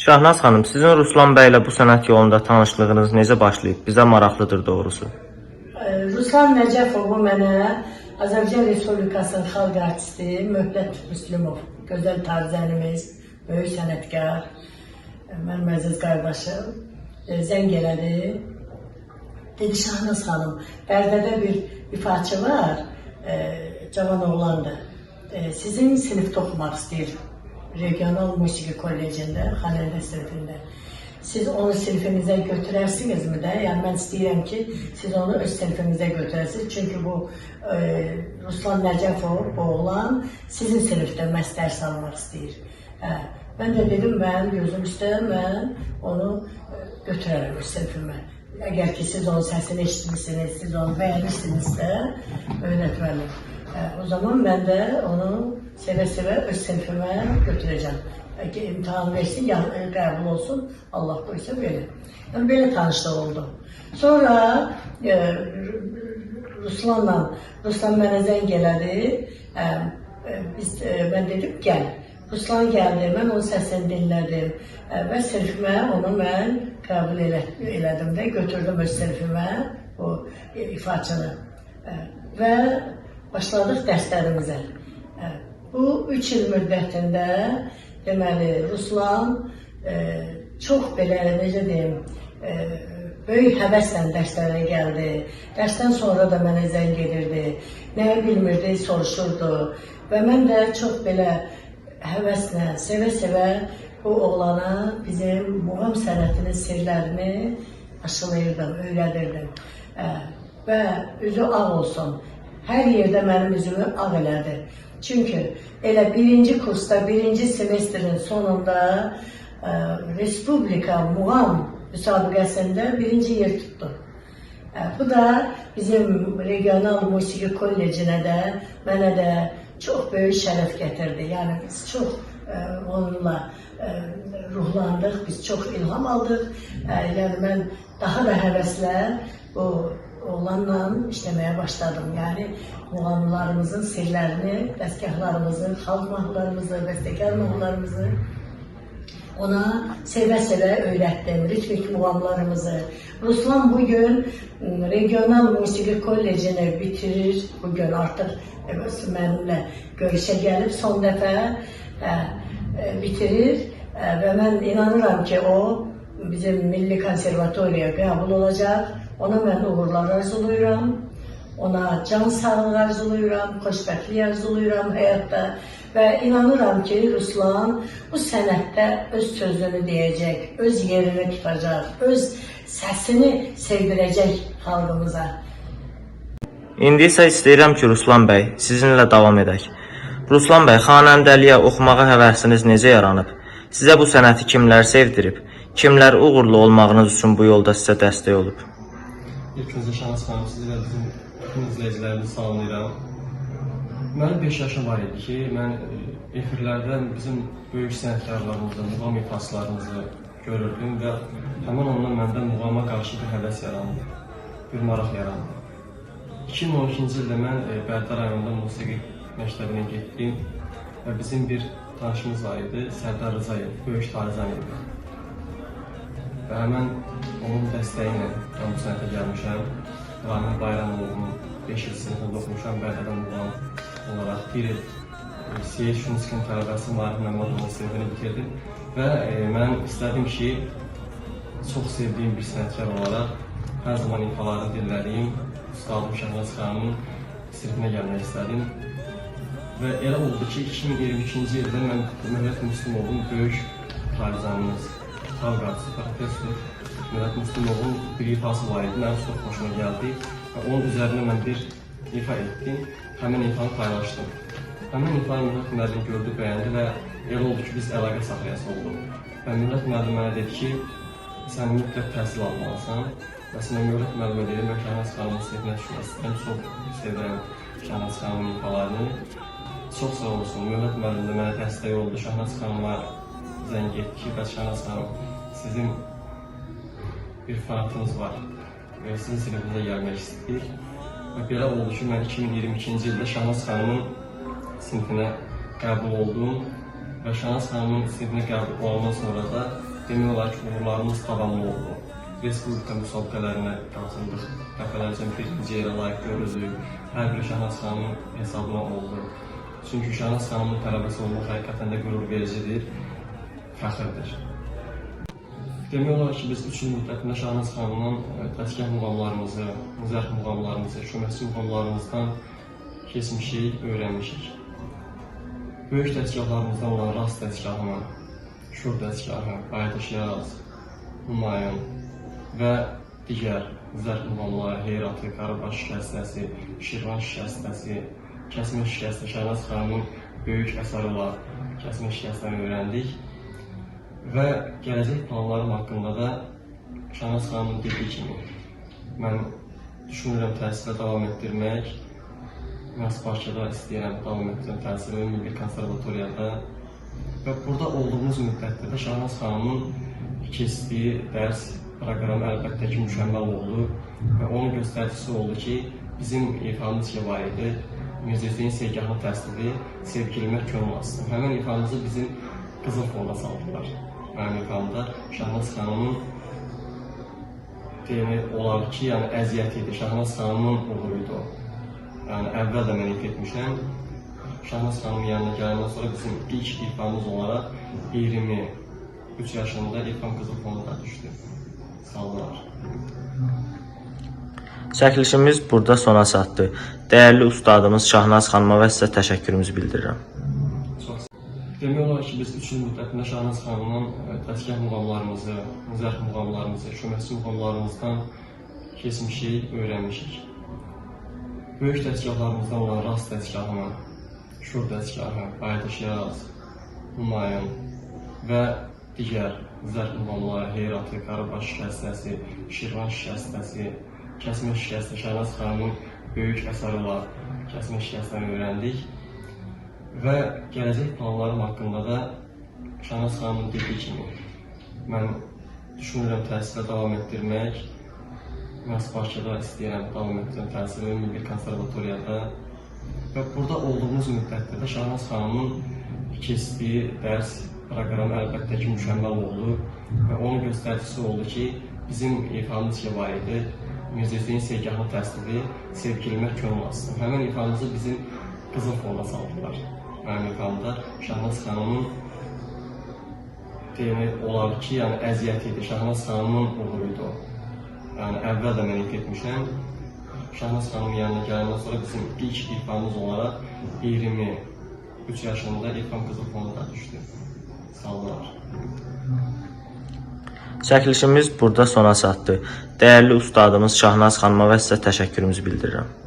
Şahnaz xanım, sizin Ruslan bəylə bu sənət yolunda tanışlığınız necə başlayıb? Bizə maraqlıdır doğrusu. Ruslan Nəcəfov bu mənə Azərbaycan Respublikasının xalq artisti Möhlət Müslümov, gözəl tarzənimiz, böyük sənətkar, mənim əziz qardaşım zəng elədi. Dedi, Şahnaz xanım, Bərdədə bir ifaçı var, cavan oğlandır. Sizin sinifdə oxumaq istəyir. Regional Musiqi Kollecində, xanəndə sinifində. Siz onu sinifimizə götürərsinizmi də? Yəni mən istəyirəm ki, siz onu öz sinifimizə götürəsiniz. Çünki bu Ruslan Nəcəfov, bu oğlan sizin sinifdə məhz dərs almaq istəyir. Mən də dedim, mən gözüm üstə, mən onu götürərəm öz sinifimə. Əgər ki, siz onun səsini eşitmişsiniz, siz onu bəyənirsinizsə, öyrətməli. O zaman mən də onu sevə-sevə öz sinifimə götürəcəm. İmtahan versin, qəbul olsun, Allah qoysa belə. Yəni, belə tanışlıq oldu. Sonra Ruslan mənə zəng elədi. Mən dedim, gəl. Ruslan gəldi, mən onun səsini dinlədim və sinifimə onu mən qəbul elədim də, götürdüm öz sinifimə o ifaçını və başladıq dərslərimizə. Bu 3 il müddətində deməli, Ruslan çox belə, necə deyim, böyük həvəslə dərslərə gəldi. Dərsdən sonra da mənə zəng edirdi, nəyə bilmirdi, soruşurdu və mən də çox belə həvəslə, sevə-sevə bu oğlana bizim muğam sənətinin sirlərini aşılayırdım, öyrədirdim və üzü ağ olsun. Hər yerdə mənim üzümü ağ elədi. Çünki elə birinci kursda, birinci semestrin sonunda Respublika Muğam müsabiqəsində birinci yer tutdu. Bu da bizim Regional Musiqi Kollecinə də, mənə də çox böyük şərəf gətirdi. Yəni biz çox onunla ruhlandıq, biz çox ilham aldıq. Yəni mən daha da həvəslə bu oğlanla işləməyə başladım. Yəni muğamlarımızın sirlərini, dəstgahlarımızı, xalq mahnılarımızı, bəstəkar mahnılarımızı ona sevə-sevə öyrətdim, ritmik muğamlarımızı. Ruslan bugün Regional Musiqi Kollecini bitirir, bugün artıq mənimlə görüşə gəlib, son dəfə bitirir və mən inanıram ki, o bizim Milli Konservatoriyaya qəbul olacaq. Ona mən uğurlar arzulayıram, ona can sağlığı arzulayıram, xoşbəxtlik arzulayıram həyatda və inanıram ki, Ruslan bu sənətdə öz sözünü deyəcək, öz yerini tutacaq, öz səsini sevdirəcək xalqımıza. İndi isə istəyirəm ki, Ruslan bəy, sizinlə davam edək. Ruslan bəy, xanəndəliyə, oxumağa həvəsiniz necə yaranıb? Sizə bu sənəti kimlər sevdirib? Kimlər uğurlu olmağınız üçün bu yolda sizə dəstək olub? İlk öncə Şahnaz xanım, sizi və bizim bütün izləyicilərimizi salamlayıram. Mənim 5 yaşım var idi ki, mən efirlərdən bizim böyük sənətkarlarımızı, muğam ifaçılarımızı görürdüm və həmin ondan məndə muğama qarşı bir həvəs yarandı, bir maraq yarandı. 2012-ci ildə mən Bərdə rayonunda musiqi məktəbinə getdim və bizim bir tanışımız var idi, Sərdar Rızayev, böyük tarzan idi. Və həmən onun dəstəyi ilə bu sənətə gəlmişəm. Rahim Bayramoğlu'nun 5 il sinifində oxumuşam, Bərdədən muğam olaraq. Bir il Siyej Şunski'nin tələbəsi Marif Məmmədovun sinifini bitirdim. Və mən istədim ki, çox sevdiyim bir sənətkar olaraq hər zaman ifalarını dinlədiyim Ustadım Şahnaz xanımın sinifinə gəlmək istədim. Və elə oldu ki, 2022-ci ildə mən Möhlət Müslümovun böyük tarzanımız, xalq artisti, professor Möhlət Müslümovun bir ifası var idi, mənim çox xoşuma gəldi və onun üzərində mən bir ifa etdim, həmin ifanı paylaşdım. Həmin ifanı Möhlət müəllim gördü, bəyəndi və elə oldu ki, biz əlaqə saxlayası olduq. Və Möhlət müəllim mənə dedi ki, sən mütləq təhsil almalısan və sən Möhlət müəllimə dedim, mən Şahnaz xanımın sinifinə düşmək istəyirəm, çox sevirəm Şahnaz xanımın ifalarını. Çox sağ olsun, Möhlət müəllim də mənə dəstək oldu, Şahnaz xanıma zəng etdi ki, bəs Şahnaz xanım, sizin bir fanatınız var və sizin sinifinizə gəlmək istəyir. Və belə oldu ki, mən 2022-ci ildə Şahnaz xanımın sinifinə qəbul oldum və Şahnaz xanımın sinifinə qəbul olandan sonra da demək olar ki, uğurlarımız davamlı oldu. Respublika müsabiqələrinə qatıldıq. Dəfələrcə birinci yerə layiq görüldük. Hər bir Şahnaz xanımın hesabına oldu. Çünki Şahnaz xanımın tələbəsi olmaq həqiqətən də qürur vericidir, fəxirdir. Demək olar ki, biz 3 il müddətində Şahnaz xanımın təzkəh muğamlarımızı, zərf muğamlarımızı, şöməsi muğamlarımızdan keçmişik, öyrənmişik. Böyük təzkahlarımızdan olan Rast təzkahını, Şur təzkahı, Bayatış Yaz, Humayun və digər zərf muğamları, Heyratı, Qarabağ şikəstəsi, Şirvan şikəstəsi, Kəsmə şikəstə, Şahnaz xanımın böyük əsəri var, Kəsmə şikəstəni öyrəndik. Və gələcək planlarım haqqında da Şahnaz xanımın dediyi kimi mən düşünürəm təhsilə davam etdirmək. Məhz Bakıda istəyirəm davam etdirəm təhsilimi Milli Konservatoriyada. Və burada olduğumuz müddətdə də Şahnaz xanımın keçdiyi dərs proqramı əlbəttə ki, mükəmməl oldu. Və onun göstəricisi oldu ki, bizim ifamız ki var idi, Mirzə Hüseyin Segahın təsdiqi Sevgilimə könül asdım. Həmin ifamızı bizim qızıl fonda saldılar. Mənim ifamda Şahnaz xanımın demək olar ki, yəni əziyyət idi, Şahnaz xanımın uğuruydu. Yəni əvvəl də mən ip etmişəm. Şahnaz xanımın yanına gələndən sonra bizim ilk ifamız olaraq 23 yaşında ifam qızıl fonda düşdü. Sağ olun. Çəkilişimiz burada sona çatdı. Dəyərli ustadımız Şahnaz xanıma və sizə təşəkkürümüzü bildirirəm. Demək olar ki, biz 3 il müddətində Şahnaz xanımın təzkəh muğamlarımızı, zərf muğamlarımızı, şöməsi muğamlarımızdan keçmişik, öyrənmişik. Böyük təzkahlarımızdan olan Rast təzkahını, Şur təzkahı, Bayatış Yaz, Humayun və digər zərf muğamları, Heyratı, Qarabağ şikəstəsi, Şirvan şikəstəsi, Kəsmə şikəstə, Şahnaz xanımın böyük əsəri var, Kəsmə şikəstəni öyrəndik. Və gələcək planlarım haqqında da Şahnaz xanımın dediyi kimi mən düşünürəm təhsilə davam etdirmək. Məhz Bakıda istəyirəm davam etdirəm təhsilimi Milli Konservatoriyada. Və burada olduğumuz müddətdə də Şahnaz xanımın keçdiyi dərs proqramı əlbəttə ki, mükəmməl oldu. Və onun göstəricisi oldu ki, bizim ifamız ki var idi, Mirzə Hüseyin Segahın təsdiqi Sevgilimə könül asdım. Həmin ifamızı bizim qızıl fonda saldılar. Mənim ifamda Şahnaz xanımın demək olar ki, yəni əziyyət idi, Şahnaz xanımın uğuruydu. Yəni əvvəl də mən ip etmişəm. Şahnaz xanımın yanına gələndən sonra bizim ilk ifamız olaraq 23 yaşında ifam qızıl fonda düşdü. Sağ olun. Çəkilişimiz burada sona çatdı. Dəyərli ustadımız Şahnaz xanıma və sizə təşəkkürümüzü bildirirəm.